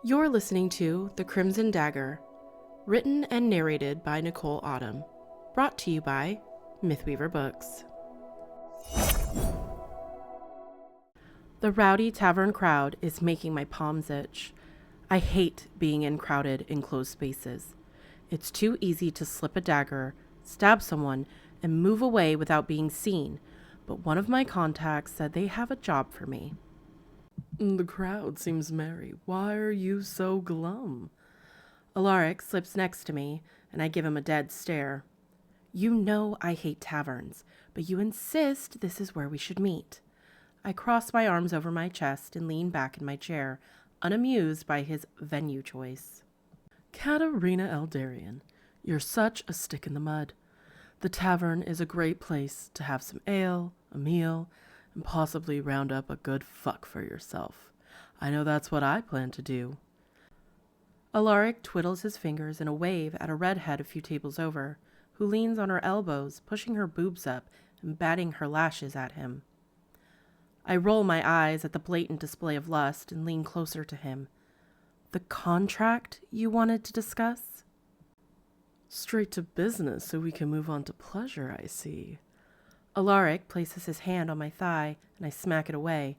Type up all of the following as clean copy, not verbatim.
You're listening to The Crimson Dagger, written and narrated by Nicole Autumn, brought to you by Mythweaver Books. The rowdy tavern crowd is making my palms itch. I hate being in crowded, enclosed spaces. It's too easy to slip a dagger, stab someone, and move away without being seen, but one of my contacts said they have a job for me. The crowd seems merry. Why are you so glum? Alaric slips next to me, and I give him a dead stare. You know I hate taverns, but you insist this is where we should meet. I cross my arms over my chest and lean back in my chair, unamused by his venue choice. Katarina Eldarien, you're such a stick in the mud. The tavern is a great place to have some ale, a meal, and possibly round up a good fuck for yourself. I know that's what I plan to do. Alaric twiddles his fingers in a wave at a redhead a few tables over, who leans on her elbows, pushing her boobs up and batting her lashes at him. I roll my eyes at the blatant display of lust and lean closer to him. The contract you wanted to discuss? Straight to business so we can move on to pleasure, I see. Alaric places his hand on my thigh, and I smack it away.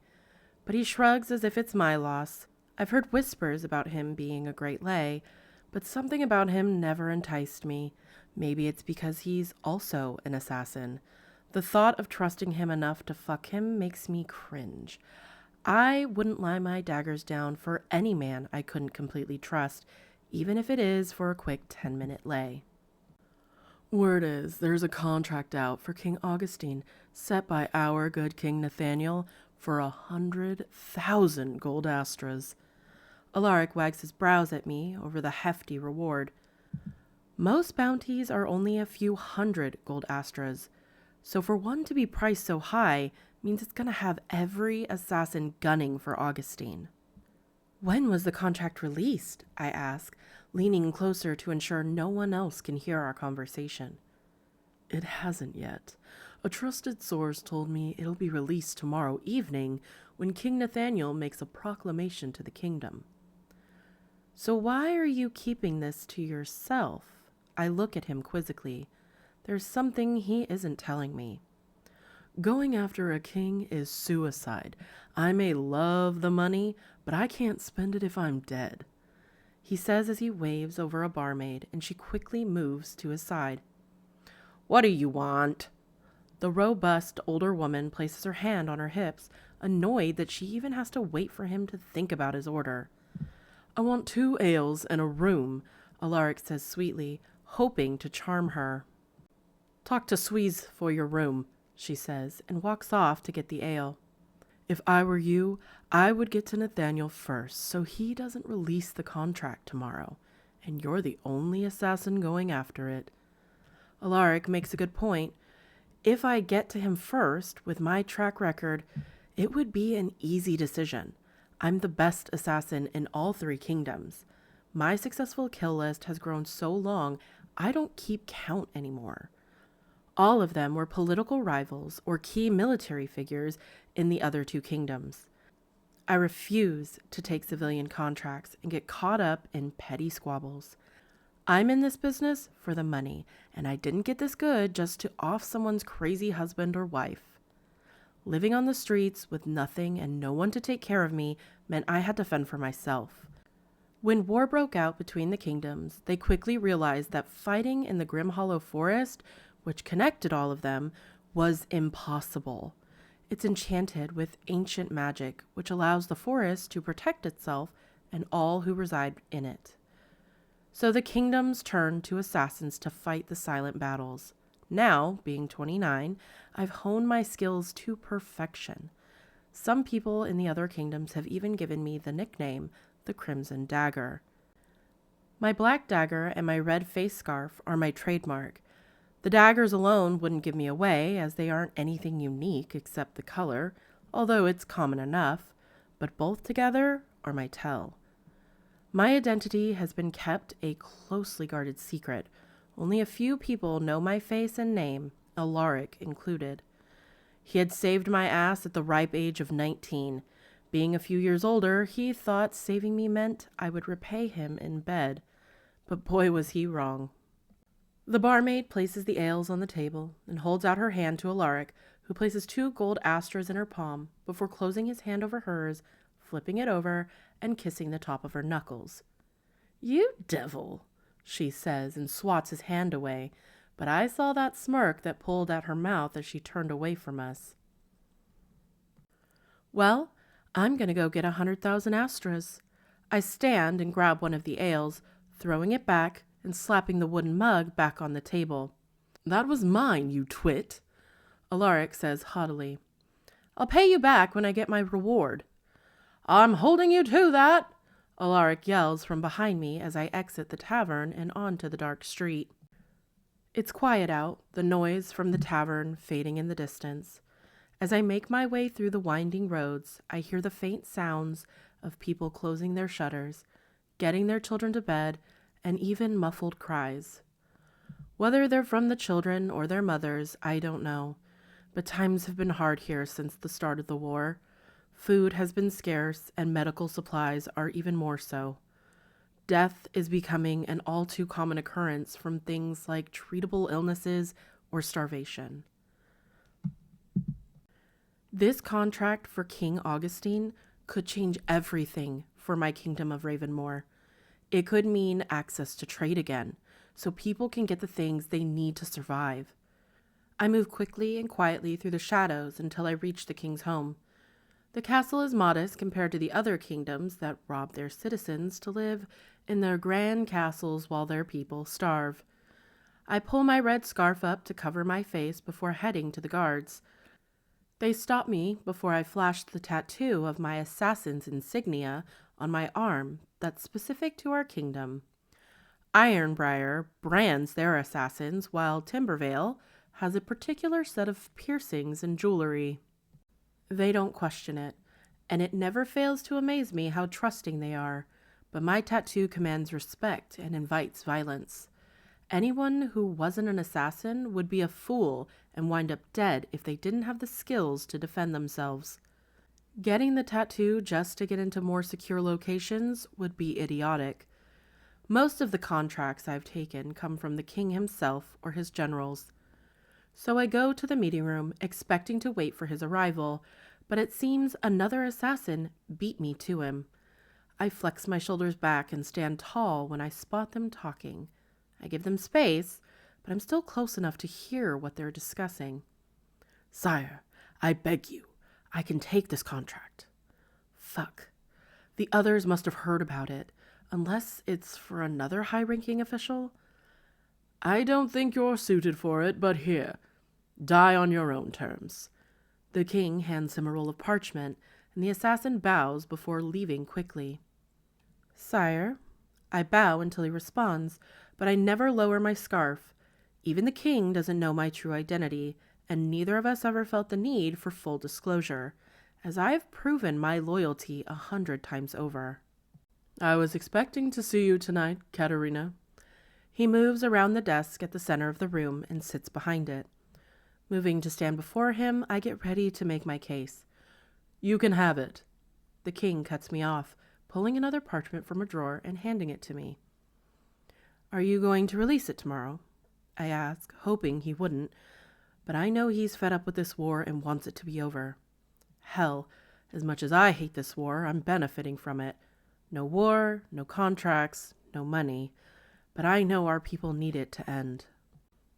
But he shrugs as if it's my loss. I've heard whispers about him being a great lay, but something about him never enticed me. Maybe it's because he's also an assassin. The thought of trusting him enough to fuck him makes me cringe. I wouldn't lie my daggers down for any man I couldn't completely trust, even if it is for a quick 10-minute lay. Word is, there's a contract out for King Augustine, set by our good King Nathaniel for 100,000 gold astras. Alaric wags his brows at me over the hefty reward. Most bounties are only a few hundred gold astras, so for one to be priced so high means it's going to have every assassin gunning for Augustine. When was the contract released? I ask, leaning closer to ensure no one else can hear our conversation. It hasn't yet. A trusted source told me it'll be released tomorrow evening when King Nathaniel makes a proclamation to the kingdom. So why are you keeping this to yourself? I look at him quizzically. There's something he isn't telling me. Going after a king is suicide. I may love the money, but I can't spend it if I'm dead. He says as he waves over a barmaid, and she quickly moves to his side. What do you want? The robust older woman places her hand on her hips, annoyed that she even has to wait for him to think about his order. I want 2 ales and a room, Alaric says sweetly, hoping to charm her. Talk to Suisse for your room, she says, and walks off to get the ale. If I were you, I would get to Nathaniel first, so he doesn't release the contract tomorrow, and you're the only assassin going after it. Alaric makes a good point. If I get to him first, with my track record, it would be an easy decision. I'm the best assassin in all 3 kingdoms. My successful kill list has grown so long, I don't keep count anymore. All of them were political rivals or key military figures in the other 2 kingdoms. I refuse to take civilian contracts and get caught up in petty squabbles. I'm in this business for the money, and I didn't get this good just to off someone's crazy husband or wife. Living on the streets with nothing and no one to take care of me meant I had to fend for myself. When war broke out between the kingdoms, they quickly realized that fighting in the Grim Hollow Forest, which connected all of them, was impossible. It's enchanted with ancient magic, which allows the forest to protect itself and all who reside in it. So the kingdoms turned to assassins to fight the silent battles. Now, being 29, I've honed my skills to perfection. Some people in the other kingdoms have even given me the nickname, the Crimson Dagger. My black dagger and my red face scarf are my trademark. The daggers alone wouldn't give me away, as they aren't anything unique except the color, although it's common enough, but both together are my tell. My identity has been kept a closely guarded secret. Only a few people know my face and name, Alaric included. He had saved my ass at the ripe age of 19. Being a few years older, he thought saving me meant I would repay him in bed, but boy was he wrong. The barmaid places the ales on the table and holds out her hand to Alaric, who places 2 gold astras in her palm before closing his hand over hers, flipping it over, and kissing the top of her knuckles. "You devil," she says and swats his hand away, but I saw that smirk that pulled at her mouth as she turned away from us. "Well, I'm going to go get 100,000 astras." I stand and grab one of the ales, throwing it back and slapping the wooden mug back on the table. "That was mine, you twit," Alaric says haughtily. "I'll pay you back when I get my reward." "I'm holding you to that," Alaric yells from behind me as I exit the tavern and onto the dark street. It's quiet out, the noise from the tavern fading in the distance. As I make my way through the winding roads, I hear the faint sounds of people closing their shutters, getting their children to bed, and even muffled cries. Whether they're from the children or their mothers, I don't know, but times have been hard here since the start of the war. Food has been scarce, and medical supplies are even more so. Death is becoming an all too common occurrence from things like treatable illnesses or starvation. This contract for King Augustine could change everything for my kingdom of Ravenmoor. It could mean access to trade again, so people can get the things they need to survive. I move quickly and quietly through the shadows until I reach the king's home. The castle is modest compared to the other kingdoms that rob their citizens to live in their grand castles while their people starve. I pull my red scarf up to cover my face before heading to the guards. They stop me before I flash the tattoo of my assassin's insignia on my arm that's specific to our kingdom. Ironbriar brands their assassins, while Timbervale has a particular set of piercings and jewelry. They don't question it, and it never fails to amaze me how trusting they are, but my tattoo commands respect and invites violence. Anyone who wasn't an assassin would be a fool and wind up dead if they didn't have the skills to defend themselves. Getting the tattoo just to get into more secure locations would be idiotic. Most of the contracts I've taken come from the king himself or his generals. So I go to the meeting room expecting to wait for his arrival, but it seems another assassin beat me to him. I flex my shoulders back and stand tall when I spot them talking. I give them space, but I'm still close enough to hear what they're discussing. "Sire, I beg you, I can take this contract." Fuck. The others must have heard about it, unless it's for another high-ranking official. "I don't think you're suited for it, but here, die on your own terms." The king hands him a roll of parchment, and the assassin bows before leaving quickly. "Sire," I bow until he responds, but I never lower my scarf. Even the king doesn't know my true identity, and neither of us ever felt the need for full disclosure, as I've proven my loyalty 100 times over. "I was expecting to see you tonight, Katarina." He moves around the desk at the center of the room and sits behind it. Moving to stand before him, I get ready to make my case. "You can have it." The king cuts me off, pulling another parchment from a drawer and handing it to me. "Are you going to release it tomorrow?" I ask, hoping he wouldn't, but I know he's fed up with this war and wants it to be over. Hell, as much as I hate this war, I'm benefiting from it. No war, no contracts, no money, but I know our people need it to end.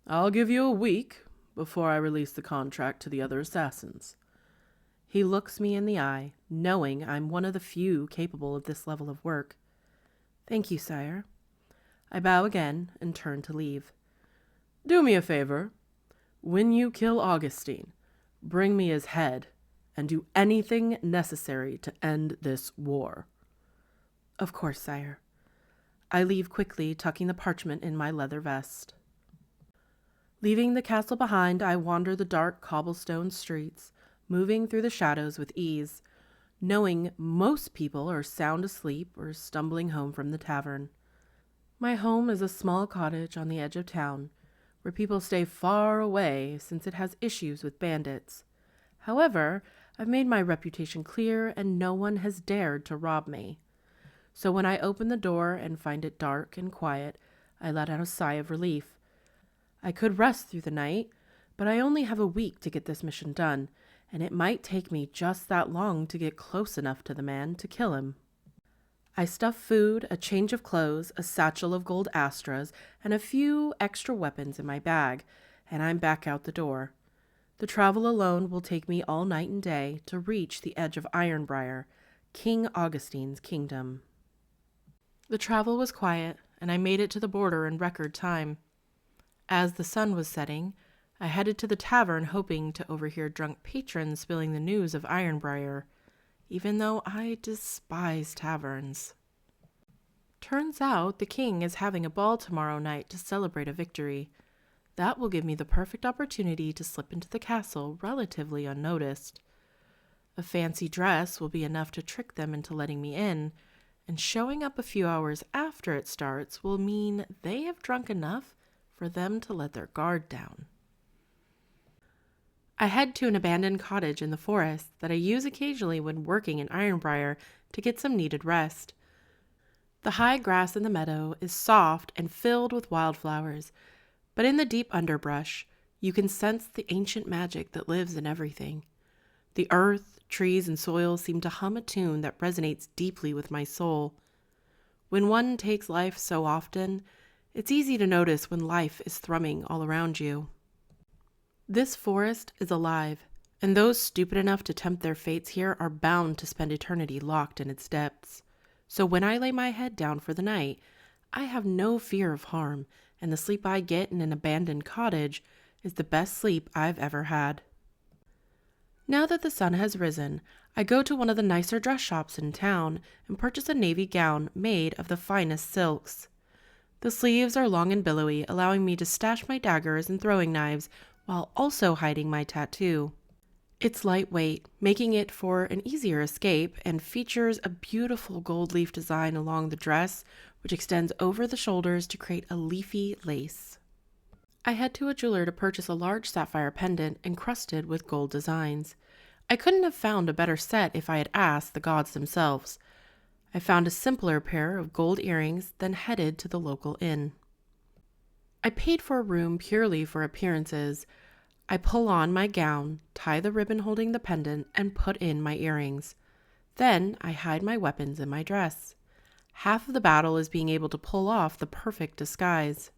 "I'll give you a week before I release the contract to the other assassins." He looks me in the eye, knowing I'm one of the few capable of this level of work. "Thank you, sire." I bow again and turn to leave. "Do me a favor. When you kill Augustine, bring me his head and do anything necessary to end this war." "Of course, sire." I leave quickly, tucking the parchment in my leather vest. Leaving the castle behind, I wander the dark cobblestone streets, moving through the shadows with ease, knowing most people are sound asleep or stumbling home from the tavern. My home is a small cottage on the edge of town, where people stay far away since it has issues with bandits. However, I've made my reputation clear, and no one has dared to rob me. So when I open the door and find it dark and quiet, I let out a sigh of relief. I could rest through the night, but I only have a week to get this mission done, and it might take me just that long to get close enough to the man to kill him. I stuff food, a change of clothes, a satchel of gold astras, and a few extra weapons in my bag, and I'm back out the door. The travel alone will take me all night and day to reach the edge of Ironbriar, King Augustine's kingdom. The travel was quiet, and I made it to the border in record time. As the sun was setting, I headed to the tavern hoping to overhear drunk patrons spilling the news of Ironbriar, even though I despise taverns. Turns out the king is having a ball tomorrow night to celebrate a victory. That will give me the perfect opportunity to slip into the castle relatively unnoticed. A fancy dress will be enough to trick them into letting me in, and showing up a few hours after it starts will mean they have drunk enough for them to let their guard down. I head to an abandoned cottage in the forest that I use occasionally when working in Ironbriar to get some needed rest. The high grass in the meadow is soft and filled with wildflowers, but in the deep underbrush, you can sense the ancient magic that lives in everything. The earth, trees, and soil seem to hum a tune that resonates deeply with my soul. When one takes life so often, it's easy to notice when life is thrumming all around you. This forest is alive, and those stupid enough to tempt their fates here are bound to spend eternity locked in its depths. So when I lay my head down for the night, I have no fear of harm, and the sleep I get in an abandoned cottage is the best sleep I've ever had. Now that the sun has risen, I go to one of the nicer dress shops in town and purchase a navy gown made of the finest silks. The sleeves are long and billowy, allowing me to stash my daggers and throwing knives while also hiding my tattoo. It's lightweight, making it for an easier escape, and features a beautiful gold leaf design along the dress, which extends over the shoulders to create a leafy lace. I head to a jeweler to purchase a large sapphire pendant encrusted with gold designs. I couldn't have found a better set if I had asked the gods themselves. I found a simpler pair of gold earrings, then headed to the local inn. I paid for a room purely for appearances. I pull on my gown, tie the ribbon holding the pendant, and put in my earrings. Then I hide my weapons in my dress. Half of the battle is being able to pull off the perfect disguise.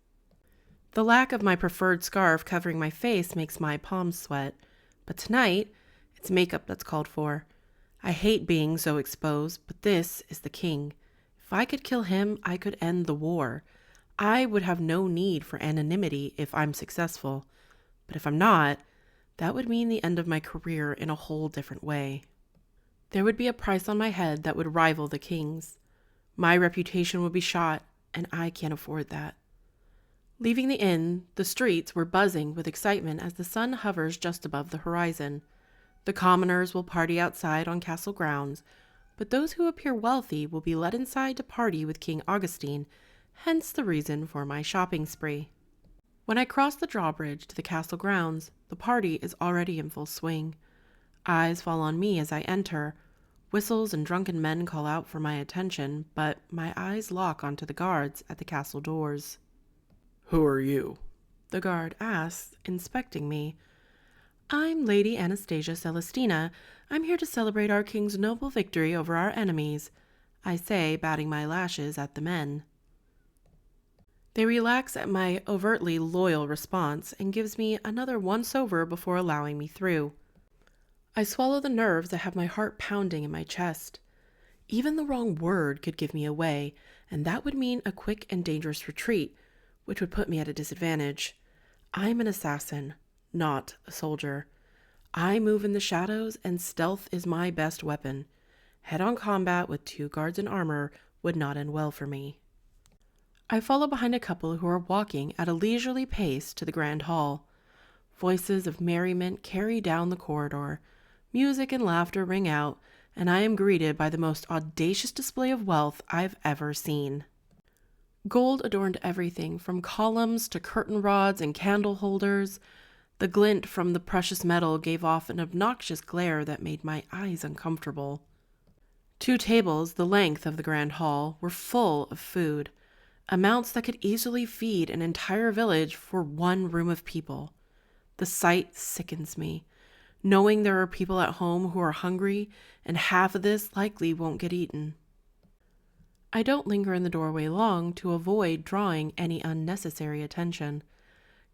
The lack of my preferred scarf covering my face makes my palms sweat, but tonight, it's makeup that's called for. I hate being so exposed, but this is the king. If I could kill him, I could end the war. I would have no need for anonymity if I'm successful. But if I'm not, that would mean the end of my career in a whole different way. There would be a price on my head that would rival the king's. My reputation would be shot, and I can't afford that. Leaving the inn, the streets were buzzing with excitement as the sun hovers just above the horizon. The commoners will party outside on castle grounds, but those who appear wealthy will be let inside to party with King Augustine, hence the reason for my shopping spree. When I cross the drawbridge to the castle grounds, the party is already in full swing. Eyes fall on me as I enter. Whistles and drunken men call out for my attention, but my eyes lock onto the guards at the castle doors. "Who are you?" The guard asks, inspecting me. "I'm Lady Anastasia Celestina. I'm here to celebrate our king's noble victory over our enemies," I say, batting my lashes at the men. They relax at my overtly loyal response and gives me another once-over before allowing me through. I swallow the nerves that have my heart pounding in my chest. Even the wrong word could give me away, and that would mean a quick and dangerous retreat, which would put me at a disadvantage. I'm an assassin, not a soldier. I move in the shadows, and stealth is my best weapon. Head-on combat with 2 guards in armor would not end well for me. I follow behind a couple who are walking at a leisurely pace to the grand hall. Voices of merriment carry down the corridor. Music and laughter ring out, and I am greeted by the most audacious display of wealth I've ever seen. Gold adorned everything from columns to curtain rods and candle holders. The glint from the precious metal gave off an obnoxious glare that made my eyes uncomfortable. 2 tables, the length of the grand hall, were full of food, amounts that could easily feed an entire village for 1 room of people. The sight sickens me, knowing there are people at home who are hungry and half of this likely won't get eaten. I don't linger in the doorway long to avoid drawing any unnecessary attention.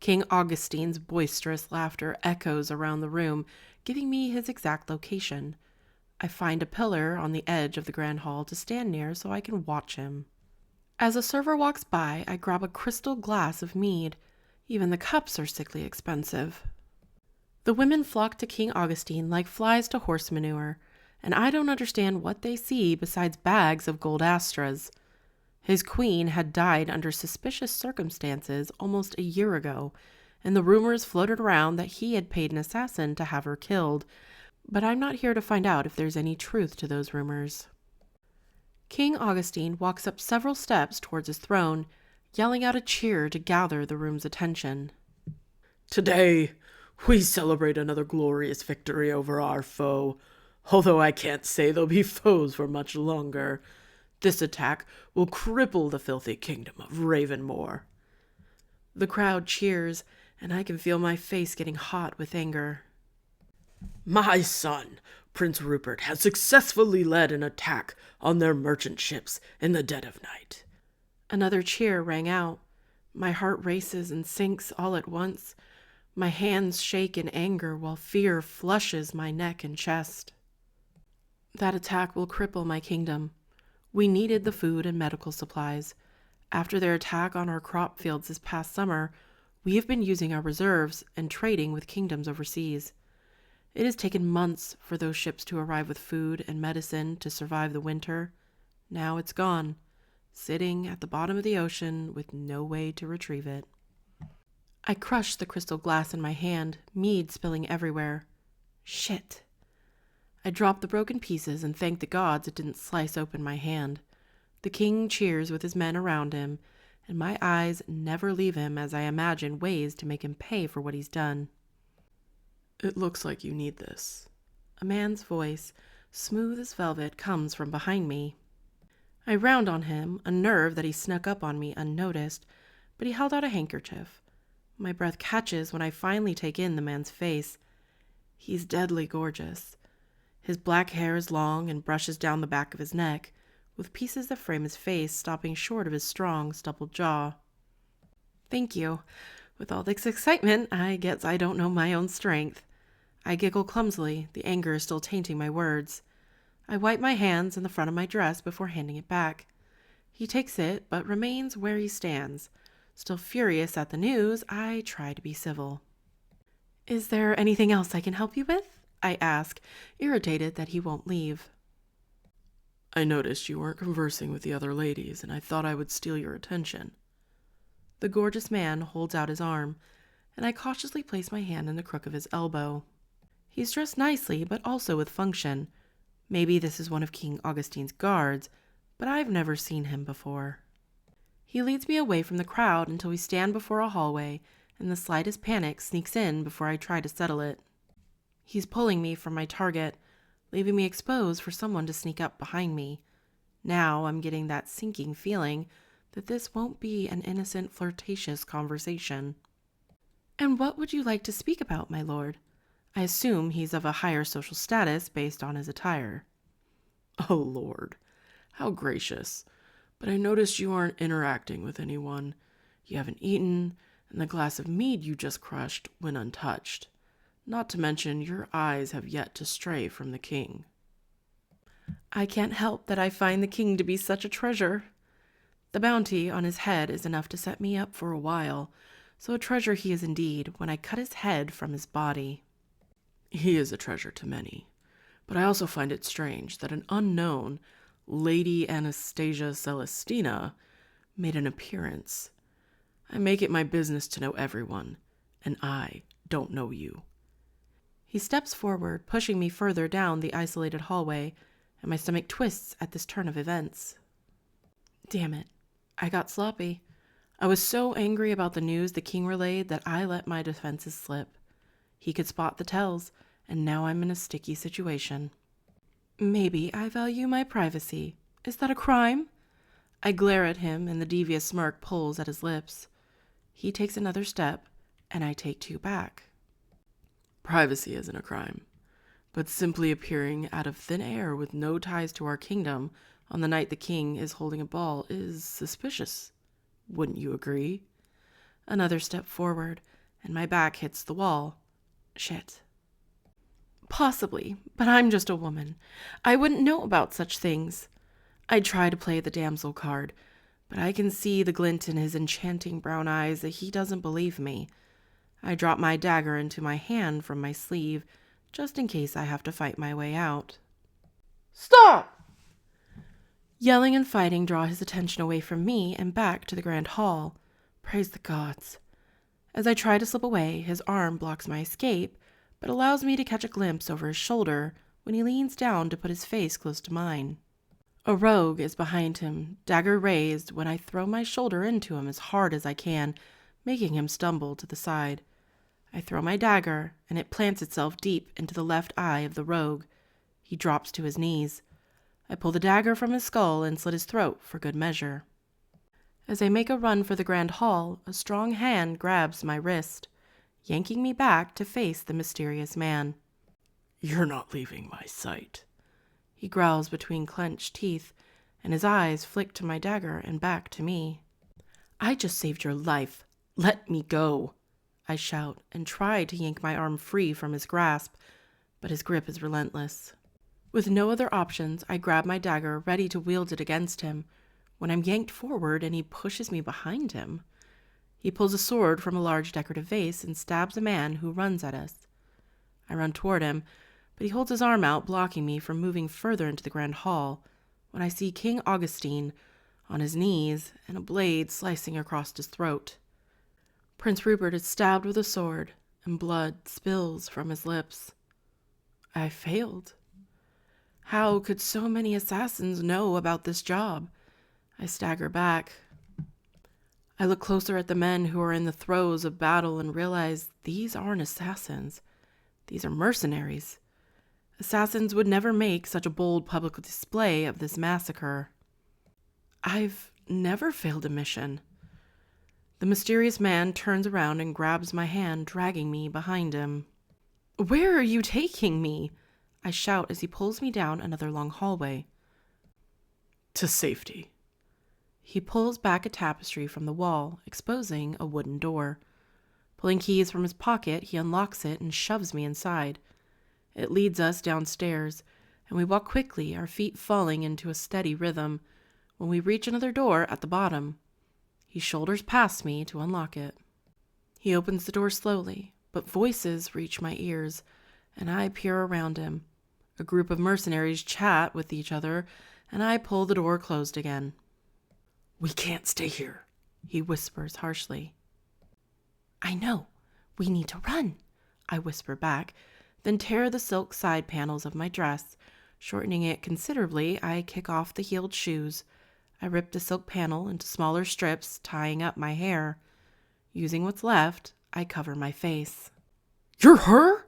King Augustine's boisterous laughter echoes around the room, giving me his exact location. I find a pillar on the edge of the grand hall to stand near so I can watch him. As a server walks by, I grab a crystal glass of mead. Even the cups are sickly expensive. The women flock to King Augustine like flies to horse manure, and I don't understand what they see besides bags of gold astras. His queen had died under suspicious circumstances almost a year ago, and the rumors floated around that he had paid an assassin to have her killed, but I'm not here to find out if there's any truth to those rumors. King Augustine walks up several steps towards his throne, yelling out a cheer to gather the room's attention. Today, we celebrate another glorious victory over our foe, although I can't say they'll be foes for much longer. This attack will cripple the filthy kingdom of Ravenmoor. The crowd cheers, and I can feel my face getting hot with anger. My son, Prince Rupert, has successfully led an attack on their merchant ships in the dead of night. Another cheer rang out. My heart races and sinks all at once. My hands shake in anger while fear flushes my neck and chest. That attack will cripple my kingdom. We needed the food and medical supplies. After their attack on our crop fields this past summer, we have been using our reserves and trading with kingdoms overseas. It has taken months for those ships to arrive with food and medicine to survive the winter. Now it's gone, sitting at the bottom of the ocean with no way to retrieve it. I crush the crystal glass in my hand, mead spilling everywhere. Shit. I drop the broken pieces and thank the gods it didn't slice open my hand. The king cheers with his men around him, and my eyes never leave him as I imagine ways to make him pay for what he's done. It looks like you need this. A man's voice, smooth as velvet, comes from behind me. I round on him, unnerved that he snuck up on me unnoticed, but he held out a handkerchief. My breath catches when I finally take in the man's face. He's deadly gorgeous. His black hair is long and brushes down the back of his neck, with pieces that frame his face stopping short of his strong, stubbled jaw. Thank you. With all this excitement, I guess I don't know my own strength. I giggle clumsily, the anger still tainting my words. I wipe my hands in the front of my dress before handing it back. He takes it, but remains where he stands. Still furious at the news, I try to be civil. Is there anything else I can help you with? I ask, irritated that he won't leave. I noticed you weren't conversing with the other ladies, and I thought I would steal your attention. The gorgeous man holds out his arm, and I cautiously place my hand in the crook of his elbow. He's dressed nicely, but also with function. Maybe this is one of King Augustine's guards, but I've never seen him before. He leads me away from the crowd until we stand before a hallway, and the slightest panic sneaks in before I try to settle it. He's pulling me from my target, leaving me exposed for someone to sneak up behind me. Now I'm getting that sinking feeling that this won't be an innocent, flirtatious conversation. And what would you like to speak about, my lord? I assume he's of a higher social status based on his attire. Oh, Lord, how gracious. But I noticed you aren't interacting with anyone. You haven't eaten, and the glass of mead you just crushed went untouched. Not to mention your eyes have yet to stray from the king. I can't help that I find the king to be such a treasure. The bounty on his head is enough to set me up for a while, so a treasure he is indeed when I cut his head from his body. He is a treasure to many, but I also find it strange that an unknown Lady Anastasia Celestina made an appearance. I make it my business to know everyone, and I don't know you. He steps forward, pushing me further down the isolated hallway, and my stomach twists at this turn of events. Damn it. I got sloppy. I was so angry about the news the king relayed that I let my defenses slip. He could spot the tells, and now I'm in a sticky situation. Maybe I value my privacy. Is that a crime? I glare at him, and the devious smirk pulls at his lips. He takes another step, and I take 2 back. Privacy isn't a crime, but simply appearing out of thin air with no ties to our kingdom on the night the king is holding a ball is suspicious. Wouldn't you agree? Another step forward, and my back hits the wall. Shit. Possibly, but I'm just a woman. I wouldn't know about such things. I try to play the damsel card, but I can see the glint in his enchanting brown eyes that he doesn't believe me. I drop my dagger into my hand from my sleeve, just in case I have to fight my way out. Stop! Yelling and fighting draw his attention away from me and back to the grand hall. Praise the gods. As I try to slip away, his arm blocks my escape, but allows me to catch a glimpse over his shoulder when he leans down to put his face close to mine. A rogue is behind him, dagger raised, when I throw my shoulder into him as hard as I can, making him stumble to the side. I throw my dagger, and it plants itself deep into the left eye of the rogue. He drops to his knees. I pull the dagger from his skull and slit his throat for good measure. As I make a run for the grand hall, a strong hand grabs my wrist, yanking me back to face the mysterious man. You're not leaving my sight, he growls between clenched teeth, and his eyes flick to my dagger and back to me. I just saved your life. Let me go, I shout, and try to yank my arm free from his grasp, but his grip is relentless. With no other options, I grab my dagger, ready to wield it against him, when I'm yanked forward and he pushes me behind him. He pulls a sword from a large decorative vase and stabs a man who runs at us. I run toward him, but he holds his arm out, blocking me from moving further into the grand hall, when I see King Augustine on his knees and a blade slicing across his throat. Prince Rupert is stabbed with a sword, and blood spills from his lips. I failed. How could so many assassins know about this job? I stagger back. I look closer at the men who are in the throes of battle and realize these aren't assassins. These are mercenaries. Assassins would never make such a bold public display of this massacre. I've never failed a mission. The mysterious man turns around and grabs my hand, dragging me behind him. Where are you taking me? I shout as he pulls me down another long hallway. To safety. He pulls back a tapestry from the wall, exposing a wooden door. Pulling keys from his pocket, he unlocks it and shoves me inside. It leads us downstairs, and we walk quickly, our feet falling into a steady rhythm, when we reach another door at the bottom. He shoulders past me to unlock it. He opens the door slowly, but voices reach my ears, and I peer around him. A group of mercenaries chat with each other, and I pull the door closed again. We can't stay here, he whispers harshly. I know. We need to run, I whisper back, then tear the silk side panels of my dress. Shortening it considerably, I kick off the heeled shoes. I rip the silk panel into smaller strips, tying up my hair. Using what's left, I cover my face. You're her?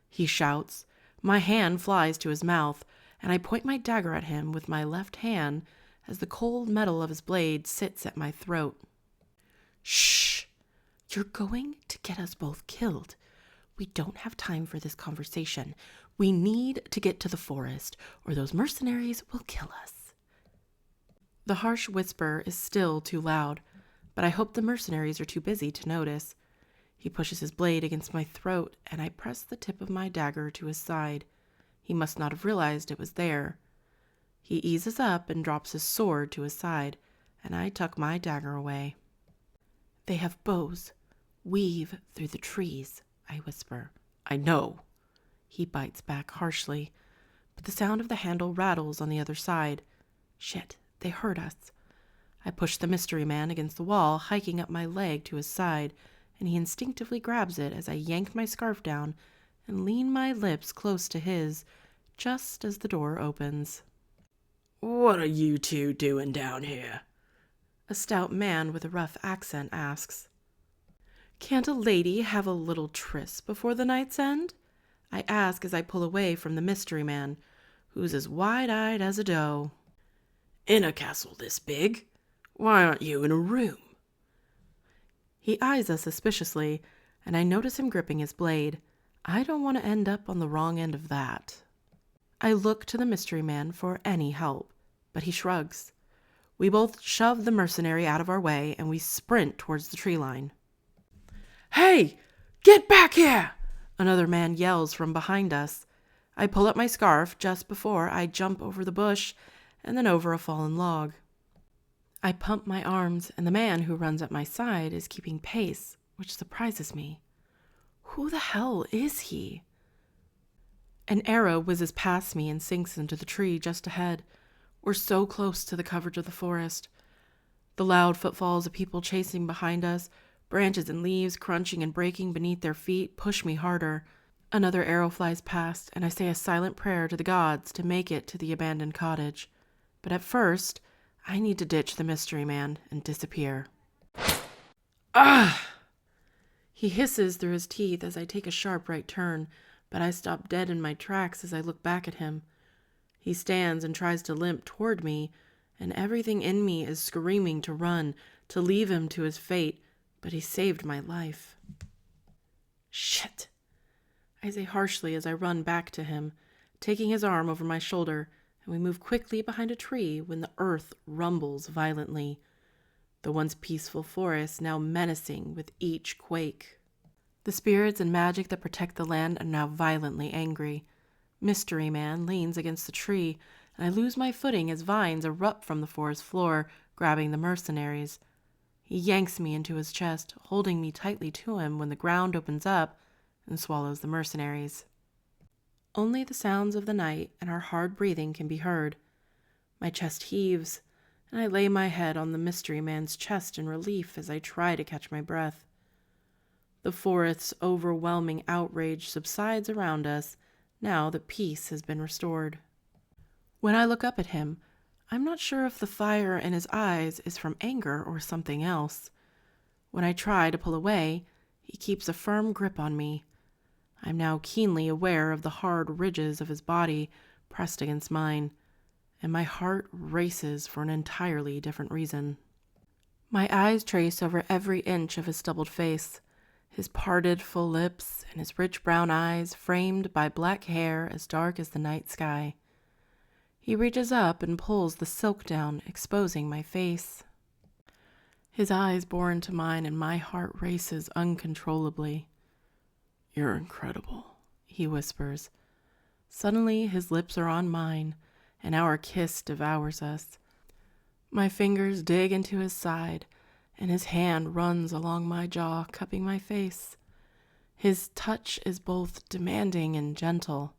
He shouts. My hand flies to his mouth, and I point my dagger at him with my left hand as the cold metal of his blade sits at my throat. Shh! You're going to get us both killed. We don't have time for this conversation. We need to get to the forest, or those mercenaries will kill us. The harsh whisper is still too loud, but I hope the mercenaries are too busy to notice. He pushes his blade against my throat, and I press the tip of my dagger to his side. He must not have realized it was there. He eases up and drops his sword to his side, and I tuck my dagger away. They have bows. Weave through the trees, I whisper. I know. He bites back harshly, but the sound of the handle rattles on the other side. Shit, they heard us. I push the mystery man against the wall, hiking up my leg to his side, and he instinctively grabs it as I yank my scarf down and lean my lips close to his, just as the door opens. What are you two doing down here? A stout man with a rough accent asks. Can't a lady have a little tryst before the night's end? I ask as I pull away from the mystery man, who's as wide-eyed as a doe. In a castle this big? Why aren't you in a room? He eyes us suspiciously, and I notice him gripping his blade. I don't want to end up on the wrong end of that. I look to the mystery man for any help, but he shrugs. We both shove the mercenary out of our way, and we sprint towards the tree line. Hey, get back here! Another man yells from behind us. I pull up my scarf just before I jump over the bush and then over a fallen log. I pump my arms, and the man who runs at my side is keeping pace, which surprises me. Who the hell is he? An arrow whizzes past me and sinks into the tree just ahead. We're so close to the coverage of the forest. The loud footfalls of people chasing behind us, branches and leaves crunching and breaking beneath their feet, push me harder. Another arrow flies past, and I say a silent prayer to the gods to make it to the abandoned cottage. But at first, I need to ditch the mystery man and disappear. Ah! He hisses through his teeth as I take a sharp right turn, but I stop dead in my tracks as I look back at him. He stands and tries to limp toward me, and everything in me is screaming to run, to leave him to his fate, but he saved my life. Shit! I say harshly as I run back to him, taking his arm over my shoulder, and we move quickly behind a tree when the earth rumbles violently. The once peaceful forest now menacing with each quake. The spirits and magic that protect the land are now violently angry. Mystery Man leans against the tree, and I lose my footing as vines erupt from the forest floor, grabbing the mercenaries. He yanks me into his chest, holding me tightly to him when the ground opens up and swallows the mercenaries. Only the sounds of the night and our hard breathing can be heard. My chest heaves, and I lay my head on the mystery man's chest in relief as I try to catch my breath. The forest's overwhelming outrage subsides around us now that peace has been restored. When I look up at him, I'm not sure if the fire in his eyes is from anger or something else. When I try to pull away, he keeps a firm grip on me. I'm now keenly aware of the hard ridges of his body pressed against mine, and my heart races for an entirely different reason. My eyes trace over every inch of his stubbled face, his parted full lips and his rich brown eyes framed by black hair as dark as the night sky. He reaches up and pulls the silk down, exposing my face. His eyes bore into mine, and my heart races uncontrollably. You're incredible, he whispers. Suddenly his lips are on mine, and our kiss devours us. My fingers dig into his side, and his hand runs along my jaw, cupping my face. His touch is both demanding and gentle.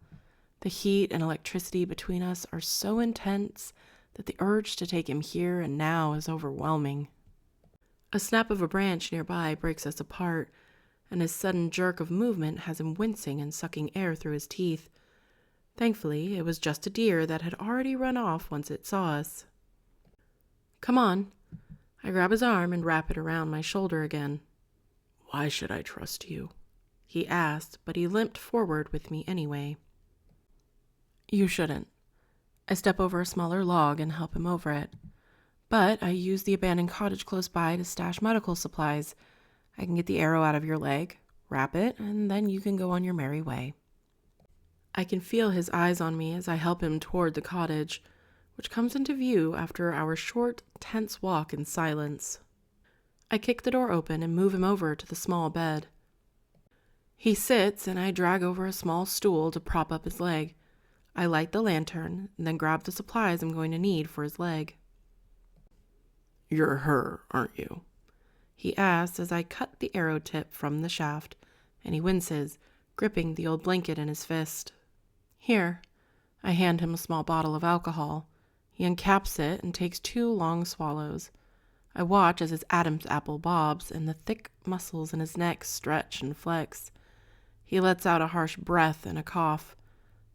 The heat and electricity between us are so intense that the urge to take him here and now is overwhelming. A snap of a branch nearby breaks us apart, and his sudden jerk of movement has him wincing and sucking air through his teeth. Thankfully, it was just a deer that had already run off once it saw us. Come on. I grab his arm and wrap it around my shoulder again. Why should I trust you? He asked, but he limped forward with me anyway. You shouldn't. I step over a smaller log and help him over it. But I use the abandoned cottage close by to stash medical supplies. I can get the arrow out of your leg, wrap it, and then you can go on your merry way. I can feel his eyes on me as I help him toward the cottage, which comes into view after our short, tense walk in silence. I kick the door open and move him over to the small bed. He sits, and I drag over a small stool to prop up his leg. I light the lantern and then grab the supplies I'm going to need for his leg. You're her, aren't you? He asks as I cut the arrow tip from the shaft, and he winces, gripping the old blanket in his fist. Here. I hand him a small bottle of alcohol. He uncaps it and takes 2 long swallows. I watch as his Adam's apple bobs and the thick muscles in his neck stretch and flex. He lets out a harsh breath and a cough.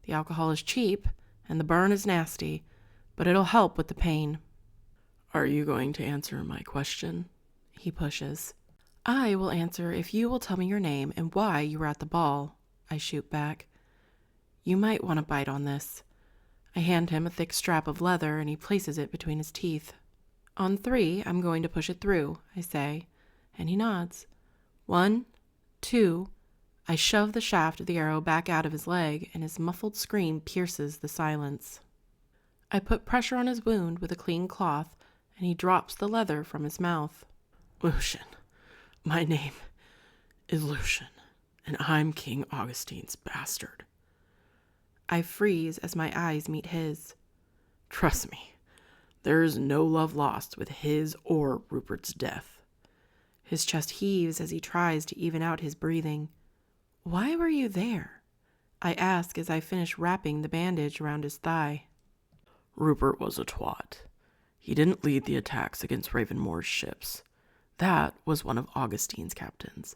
The alcohol is cheap, and the burn is nasty, but it'll help with the pain. Are you going to answer my question? He pushes. I will answer if you will tell me your name and why you were at the ball, I shoot back. You might want to bite on this. I hand him a thick strap of leather and he places it between his teeth. On 3, I'm going to push it through, I say, and he nods. 1, 2, I shove the shaft of the arrow back out of his leg and his muffled scream pierces the silence. I put pressure on his wound with a clean cloth and he drops the leather from his mouth. Lucian. My name is Lucian, and I'm King Augustine's bastard. I freeze as my eyes meet his. Trust me, there is no love lost with his or Rupert's death. His chest heaves as he tries to even out his breathing. Why were you there? I ask as I finish wrapping the bandage around his thigh. Rupert was a twat. He didn't lead the attacks against Ravenmoor's ships. That was one of Augustine's captains.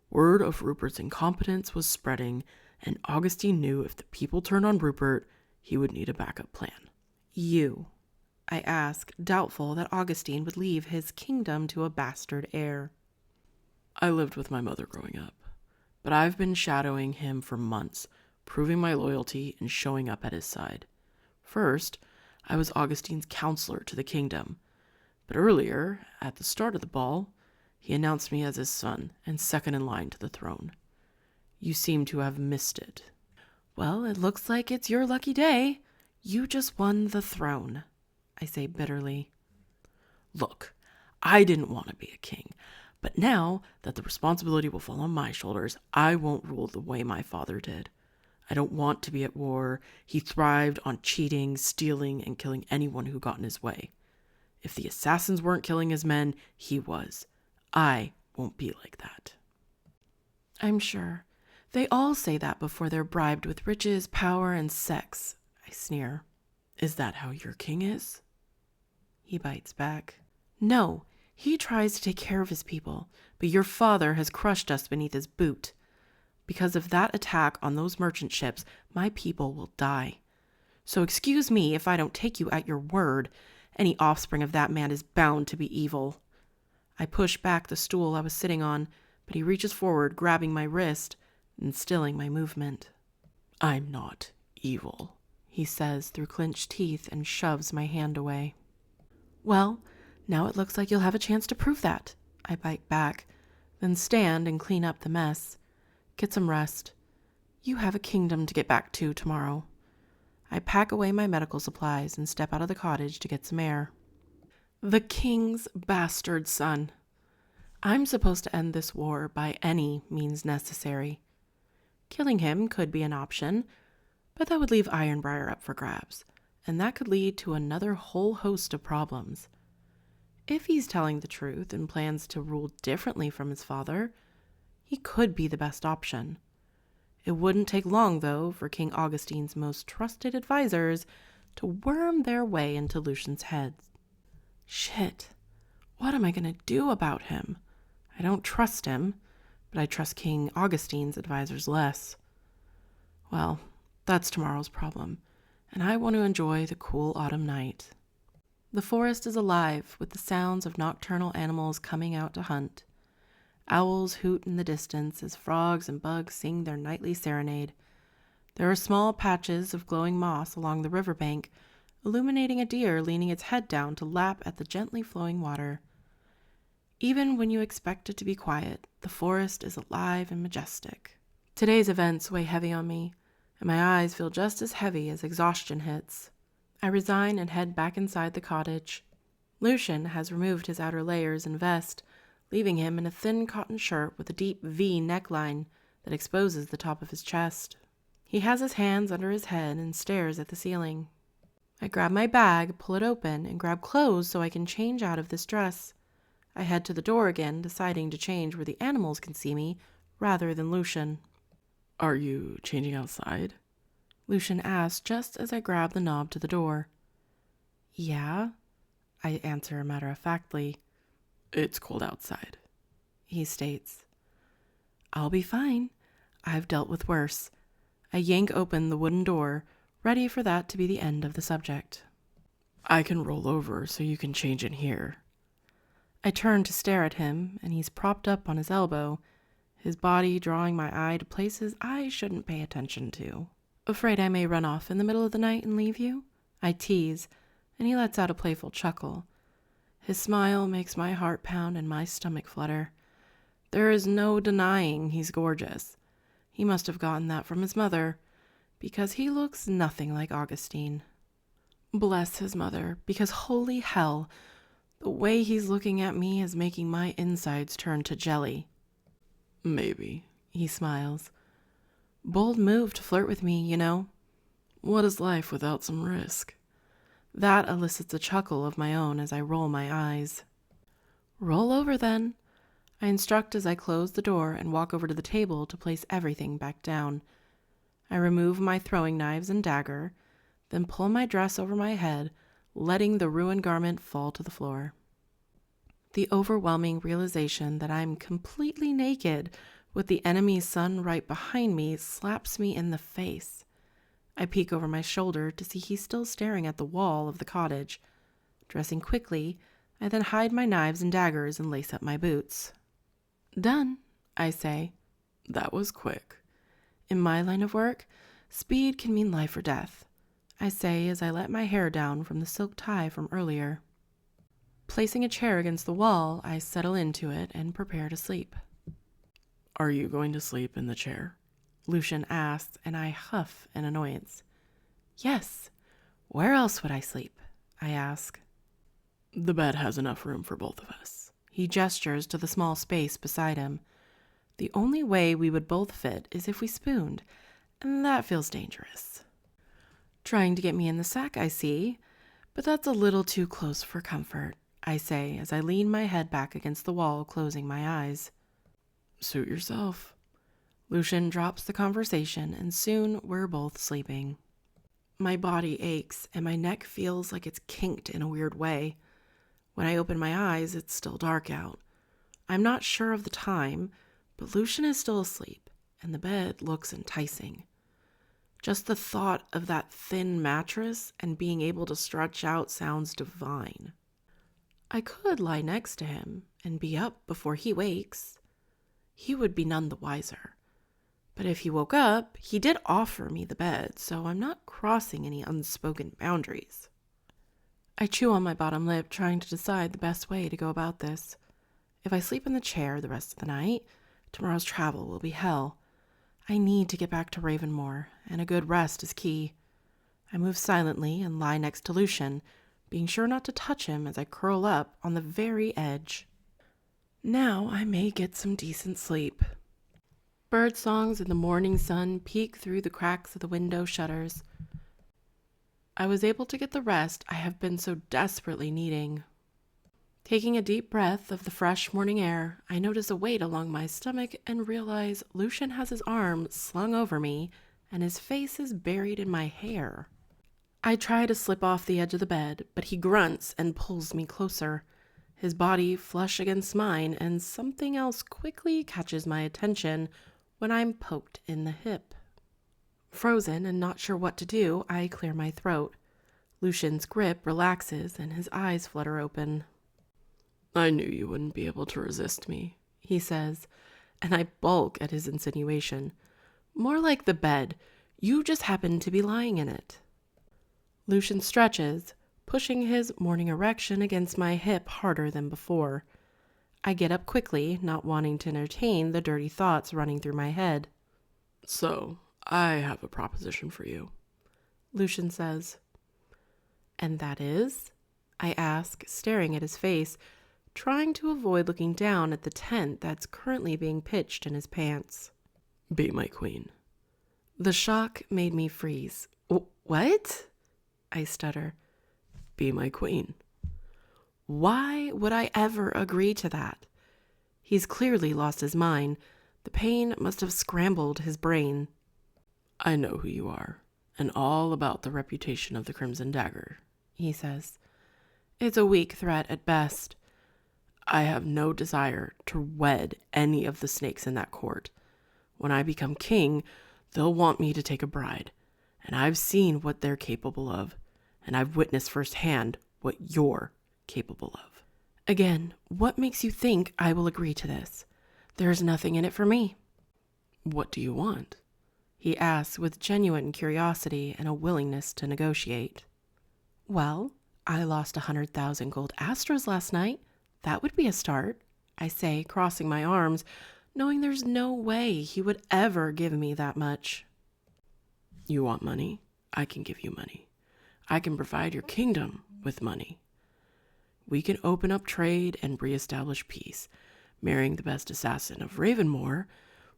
Word of Rupert's incompetence was spreading, and Augustine knew if the people turned on Rupert, he would need a backup plan. You, I ask, doubtful that Augustine would leave his kingdom to a bastard heir. I lived with my mother growing up, but I've been shadowing him for months, proving my loyalty and showing up at his side. First, I was Augustine's counselor to the kingdom, but earlier, at the start of the ball, he announced me as his son and second in line to the throne. You seem to have missed it. Well, it looks like it's your lucky day. You just won the throne, I say bitterly. Look, I didn't want to be a king, but now that the responsibility will fall on my shoulders, I won't rule the way my father did. I don't want to be at war. He thrived on cheating, stealing, and killing anyone who got in his way. If the assassins weren't killing his men, he was. I won't be like that. I'm sure. They all say that before they're bribed with riches, power, and sex, I sneer. Is that how your king is? He bites back. No, he tries to take care of his people, but your father has crushed us beneath his boot. Because of that attack on those merchant ships, my people will die. So excuse me if I don't take you at your word. Any offspring of that man is bound to be evil. I push back the stool I was sitting on, but he reaches forward, grabbing my wrist and stilling my movement. I'm not evil, he says through clenched teeth and shoves my hand away. Well, now it looks like you'll have a chance to prove that, I bite back, then stand and clean up the mess. Get some rest. You have a kingdom to get back to tomorrow. I pack away my medical supplies and step out of the cottage to get some air. The king's bastard son. I'm supposed to end this war by any means necessary. Killing him could be an option, but that would leave Ironbriar up for grabs, and that could lead to another whole host of problems. If he's telling the truth and plans to rule differently from his father, he could be the best option. It wouldn't take long, though, for King Augustine's most trusted advisors to worm their way into Lucian's head. Shit, what am I going to do about him? I don't trust him, but I trust King Augustine's advisors less. Well, that's tomorrow's problem, and I want to enjoy the cool autumn night. The forest is alive with the sounds of nocturnal animals coming out to hunt. Owls hoot in the distance as frogs and bugs sing their nightly serenade. There are small patches of glowing moss along the riverbank, illuminating a deer leaning its head down to lap at the gently flowing water. Even when you expect it to be quiet, the forest is alive and majestic. Today's events weigh heavy on me, and my eyes feel just as heavy as exhaustion hits. I resign and head back inside the cottage. Lucian has removed his outer layers and vest, leaving him in a thin cotton shirt with a deep V neckline that exposes the top of his chest. He has his hands under his head and stares at the ceiling. I grab my bag, pull it open, and grab clothes so I can change out of this dress. I head to the door again, deciding to change where the animals can see me rather than Lucian. Are you changing outside? Lucian asks just as I grab the knob to the door. Yeah, I answer matter-of-factly. It's cold outside, he states. I'll be fine. I've dealt with worse. I yank open the wooden door, ready for that to be the end of the subject. I can roll over so you can change in here. I turn to stare at him, and he's propped up on his elbow, his body drawing my eye to places I shouldn't pay attention to. Afraid I may run off in the middle of the night and leave you? I tease, and he lets out a playful chuckle. His smile makes my heart pound and my stomach flutter. There is no denying he's gorgeous. He must have gotten that from his mother, because he looks nothing like Augustine. Bless his mother, because holy hell, the way he's looking at me is making my insides turn to jelly. Maybe, he smiles. Bold move to flirt with me, you know. What is life without some risk? That elicits a chuckle of my own as I roll my eyes. Roll over then, I instruct as I close the door and walk over to the table to place everything back down. I remove my throwing knives and dagger, then pull my dress over my head, letting the ruined garment fall to the floor. The overwhelming realization that I'm completely naked with the enemy's son right behind me slaps me in the face. I peek over my shoulder to see he's still staring at the wall of the cottage. Dressing quickly, I then hide my knives and daggers and lace up my boots. Done, I say. That was quick. In my line of work, speed can mean life or death, I say as I let my hair down from the silk tie from earlier. Placing a chair against the wall, I settle into it and prepare to sleep. Are you going to sleep in the chair? Lucian asks, and I huff in annoyance. Yes. Where else would I sleep? I ask. The bed has enough room for both of us. He gestures to the small space beside him. The only way we would both fit is if we spooned, and that feels dangerous. Trying to get me in the sack, I see, but that's a little too close for comfort, I say as I lean my head back against the wall, closing my eyes. Suit yourself. Lucian drops the conversation, and soon we're both sleeping. My body aches, and my neck feels like it's kinked in a weird way. When I open my eyes, it's still dark out. I'm not sure of the time, but Lucian is still asleep, and the bed looks enticing. Just the thought of that thin mattress and being able to stretch out sounds divine. I could lie next to him and be up before he wakes. He would be none the wiser. But if he woke up, he did offer me the bed, so I'm not crossing any unspoken boundaries. I chew on my bottom lip, trying to decide the best way to go about this. If I sleep in the chair the rest of the night, tomorrow's travel will be hell. I need to get back to Ravenmoor, and a good rest is key. I move silently and lie next to Lucian, being sure not to touch him as I curl up on the very edge. Now I may get some decent sleep. Bird songs in the morning sun peek through the cracks of the window shutters. I was able to get the rest I have been so desperately needing. Taking a deep breath of the fresh morning air, I notice a weight along my stomach and realize Lucian has his arm slung over me and his face is buried in my hair. I try to slip off the edge of the bed, but he grunts and pulls me closer. His body flush against mine, and something else quickly catches my attention when I'm poked in the hip. Frozen and not sure what to do, I clear my throat. Lucian's grip relaxes and his eyes flutter open. I knew you wouldn't be able to resist me, he says, and I balk at his insinuation. More like the bed. You just happen to be lying in it. Lucian stretches, pushing his morning erection against my hip harder than before. I get up quickly, not wanting to entertain the dirty thoughts running through my head. So, I have a proposition for you, Lucian says. And that is? I ask, staring at his face, trying to avoid looking down at the tent that's currently being pitched in his pants. Be my queen. The shock made me freeze. What? I stutter. Be my queen. Why would I ever agree to that? He's clearly lost his mind. The pain must have scrambled his brain. I know who you are, and all about the reputation of the Crimson Dagger, he says. It's a weak threat at best. I have no desire to wed any of the snakes in that court. When I become king, they'll want me to take a bride, and I've seen what they're capable of, and I've witnessed firsthand what you're capable of. Again, what makes you think I will agree to this? There is nothing in it for me. What do you want? He asks with genuine curiosity and a willingness to negotiate. Well, I lost 100,000 gold astras last night. That would be a start, I say, crossing my arms, knowing there's no way he would ever give me that much. You want money? I can give you money. I can provide your kingdom with money. We can open up trade and reestablish peace. Marrying the best assassin of Ravenmoor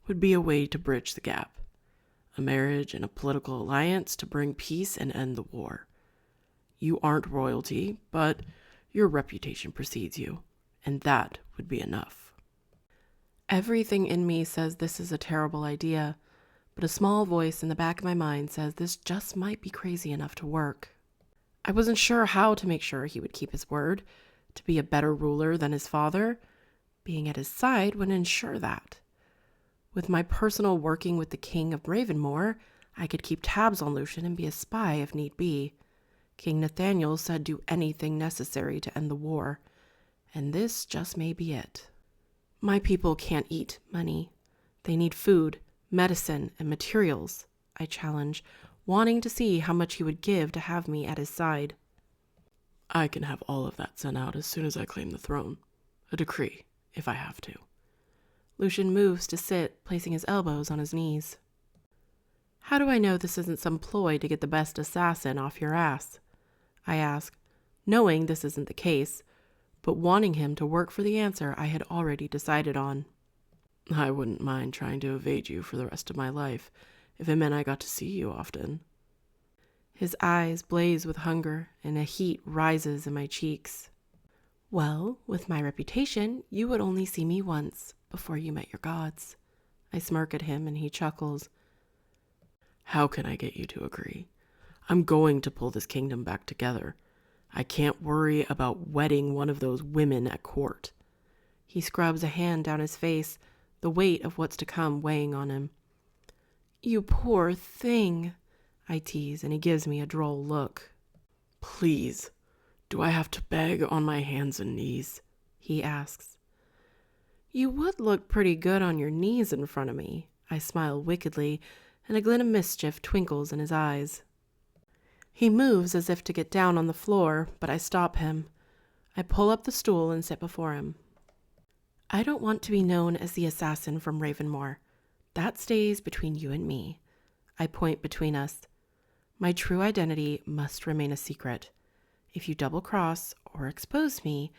would be a way to bridge the gap. A marriage and a political alliance to bring peace and end the war. You aren't royalty, but your reputation precedes you, and that would be enough. Everything in me says this is a terrible idea, but a small voice in the back of my mind says this just might be crazy enough to work. I wasn't sure how to make sure he would keep his word, to be a better ruler than his father. Being at his side would ensure that. With my personal working with the King of Ravenmoor, I could keep tabs on Lucian and be a spy if need be. King Nathaniel said do anything necessary to end the war, and this just may be it. My people can't eat money. They need food, medicine, and materials, I challenge, wanting to see how much he would give to have me at his side. I can have all of that sent out as soon as I claim the throne. A decree, if I have to. Lucian moves to sit, placing his elbows on his knees. How do I know this isn't some ploy to get the best assassin off your ass? I ask, knowing this isn't the case, but wanting him to work for the answer I had already decided on. I wouldn't mind trying to evade you for the rest of my life if it meant I got to see you often. His eyes blaze with hunger, and a heat rises in my cheeks. Well, with my reputation, you would only see me once before you met your gods. I smirk at him, and he chuckles. How can I get you to agree? I'm going to pull this kingdom back together. I can't worry about wedding one of those women at court. He scrubs a hand down his face, the weight of what's to come weighing on him. You poor thing, I tease, and he gives me a droll look. Please, do I have to beg on my hands and knees? He asks. You would look pretty good on your knees in front of me, I smile wickedly, and a glint of mischief twinkles in his eyes. He moves as if to get down on the floor, but I stop him. I pull up the stool and sit before him. I don't want to be known as the assassin from Ravenmoor. That stays between you and me. I point between us. My true identity must remain a secret. If you double-cross or expose me,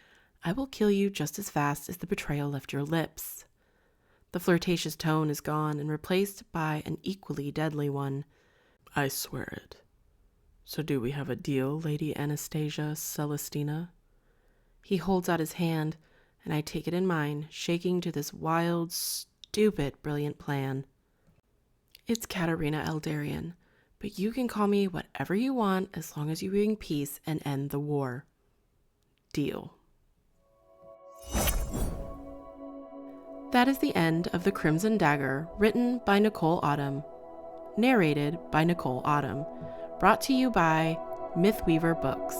I will kill you just as fast as the betrayal left your lips. The flirtatious tone is gone and replaced by an equally deadly one. I swear it. So do we have a deal, Lady Anastasia Celestina? He holds out his hand, and I take it in mine, shaking to this wild, stupid, brilliant plan. It's Katarina Eldarien, but you can call me whatever you want as long as you bring peace and end the war. Deal. That is the end of The Crimson Dagger, written by Nicole Autumn. Narrated by Nicole Autumn. Brought to you by Mythweaver Books.